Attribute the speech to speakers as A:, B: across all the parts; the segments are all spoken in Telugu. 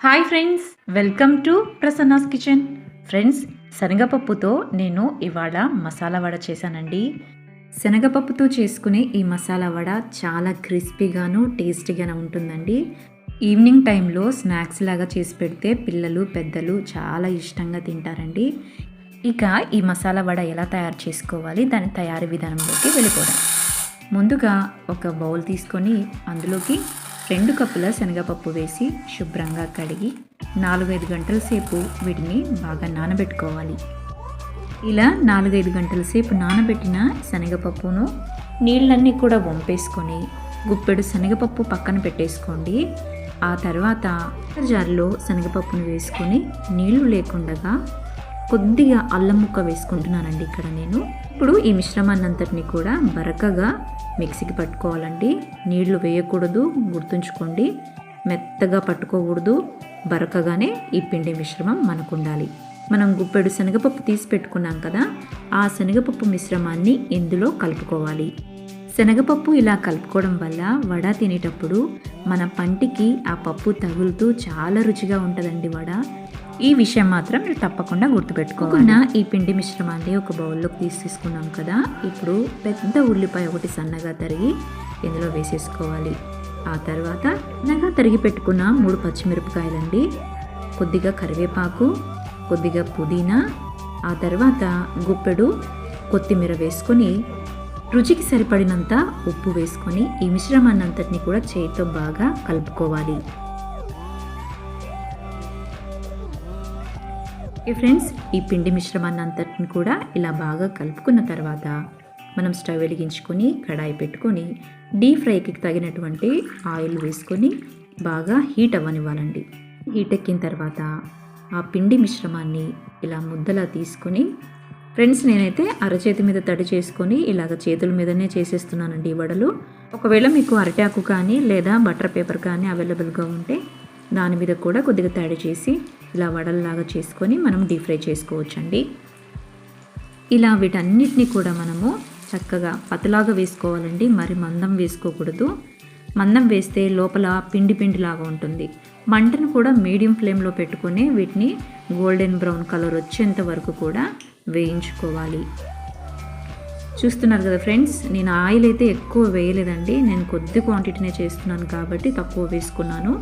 A: Hi friends, welcome to Prasanna's kitchen. Friends, శనగపప్పుతో నేను ఇవాళ మసాలా వడ చేశానండి. శనగపప్పుతో చేసుకునే ఈ మసాలా వడ చాలా క్రిస్పీగాను టేస్టీగాను ఉంటుందండి. ఈవినింగ్ టైంలో స్నాక్స్ లాగా చేసి పెడితే పిల్లలు పెద్దలు చాలా ఇష్టంగా తింటారండి. ఇక ఈ మసాలా వడ ఎలా తయారు చేసుకోవాలి, దాని తయారీ విధానంలోకి వెళ్ళిపోదాం. ముందుగా ఒక బౌల్ తీసుకొని అందులోకి 2 కప్పుల శనగపప్పు వేసి శుభ్రంగా కడిగి 4-5 గంటల సేపు వీటిని బాగా నానబెట్టుకోవాలి. ఇలా 4-5 గంటల సేపు నానబెట్టిన శనగపప్పును నీళ్ళన్నీ కూడా వంపేసుకొని గుప్పెడు శనగపప్పు పక్కన పెట్టేసుకోండి. ఆ తర్వాత జార్లో శనగపప్పును వేసుకొని నీళ్లు లేకుండా కొద్దిగా అల్లం ముక్క వేసుకుంటున్నానండి ఇక్కడ నేను. ఇప్పుడు ఈ మిశ్రమాన్ని అంతటిని కూడా బరకగా మిక్సీకి పట్టుకోవాలండి. నీళ్లు వేయకూడదు, గుర్తుంచుకోండి. మెత్తగా పట్టుకోకూడదు, బరకగానే ఈ పిండి మిశ్రమం మనకు ఉండాలి. మనం గుప్పెడు శనగపప్పు తీసి పెట్టుకున్నాం కదా, ఆ శనగపప్పు మిశ్రమాన్ని ఇందులో కలుపుకోవాలి. శనగపప్పు ఇలా కలుపుకోవడం వల్ల వడ తినేటప్పుడు మన పంటికి ఆ పప్పు తగులుతూ చాలా రుచిగా ఉంటుందండి వడ. ఈ విషయం మాత్రం మీరు తప్పకుండా గుర్తుపెట్టుకోవాలి. ఈ పిండి మిశ్రమాన్ని ఒక బౌల్లోకి తీసుకున్నాం కదా, ఇప్పుడు పెద్ద ఉల్లిపాయ ఒకటి సన్నగా తరిగి ఇందులో వేసేసుకోవాలి. ఆ తర్వాత సన్నగా తరిగి పెట్టుకున్న 3 పచ్చిమిరపకాయలండి, కొద్దిగా కరివేపాకు, కొద్దిగా పుదీనా, ఆ తర్వాత గుప్పెడు కొత్తిమీర వేసుకొని రుచికి సరిపడినంత ఉప్పు వేసుకొని ఈ మిశ్రమాన్ని అంతటిని కూడా చేతితో బాగా కలుపుకోవాలి. ఫ్రెండ్స్, ఈ పిండి మిశ్రమాన్ని అంతటిని కూడా ఇలా బాగా కలుపుకున్న తర్వాత మనం స్టవ్ వెలిగించుకొని కడాయి పెట్టుకొని డీప్ ఫ్రైకి తగినటువంటి ఆయిల్ వేసుకొని బాగా హీట్ అవ్వనివ్వాలండి. హీట్ ఎక్కిన తర్వాత ఆ పిండి మిశ్రమాన్ని ఇలా ముద్దలా తీసుకొని, ఫ్రెండ్స్ నేనైతే అరచేతి మీద తడి చేసుకొని ఇలాగ చేతుల మీదనే చేసేస్తున్నానండి ఈ వడలు. ఒకవేళ మీకు అరటాకు కానీ లేదా బటర్ పేపర్ కానీ అవైలబుల్గా ఉంటే దాని మీద కూడా కొద్దిగా తడి చేసి ఇలా వడల్లాగా చేసుకొని మనం డీప్ ఫ్రై చేసుకోవచ్చండి. ఇలా వీటన్నిటిని కూడా మనము చక్కగా పతలాగా వేసుకోవాలండి, మరి మందం వేసుకోకూడదు. మందం వేస్తే లోపల పిండిలాగా ఉంటుంది. మంటను కూడా మీడియం ఫ్లేమ్లో పెట్టుకొని వీటిని గోల్డెన్ బ్రౌన్ కలర్ వచ్చేంత వరకు కూడా వేయించుకోవాలి. చూస్తున్నారు కదా ఫ్రెండ్స్, నేను ఆయిల్ అయితే ఎక్కువ వేయలేదండి. నేను కొద్ది క్వాంటిటీనే చేస్తున్నాను కాబట్టి తక్కువ వేసుకున్నాను.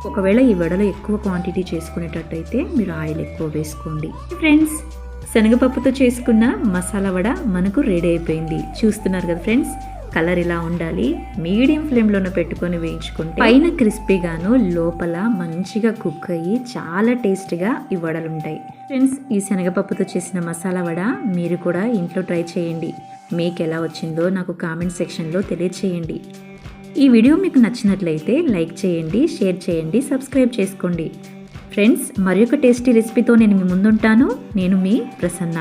A: ఒకవేళ ఈ వడలు ఎక్కువ క్వాంటిటీ చేసుకునేటట్టయితే మీరు ఆయిల్ ఎక్కువ వేసుకోండి. ఫ్రెండ్స్, శనగపప్పుతో చేసుకున్న మసాలా వడ మనకు రెడీ అయిపోయింది. చూస్తున్నారు కదా ఫ్రెండ్స్, కలర్ ఇలా ఉండాలి. మీడియం ఫ్లేమ్లోనే పెట్టుకొని వేయించుకుంటే పైన క్రిస్పీగాను లోపల మంచిగా కుక్ అయ్యి చాలా టేస్టీగా ఈ వడలు ఉంటాయి. ఫ్రెండ్స్, ఈ శనగపప్పుతో చేసిన మసాలా వడ మీరు కూడా ఇంట్లో ట్రై చేయండి. మీకు ఎలా వచ్చిందో నాకు కామెంట్ సెక్షన్లో తెలియచేయండి. ఈ వీడియో మీకు నచ్చినట్లయితే లైక్ చేయండి, షేర్ చేయండి, సబ్స్క్రైబ్ చేసుకోండి. ఫ్రెండ్స్, మరి ఒక టేస్టీ రెసిపీతో నేను మీ ముందుంటాను. నేను మీ ప్రసన్న.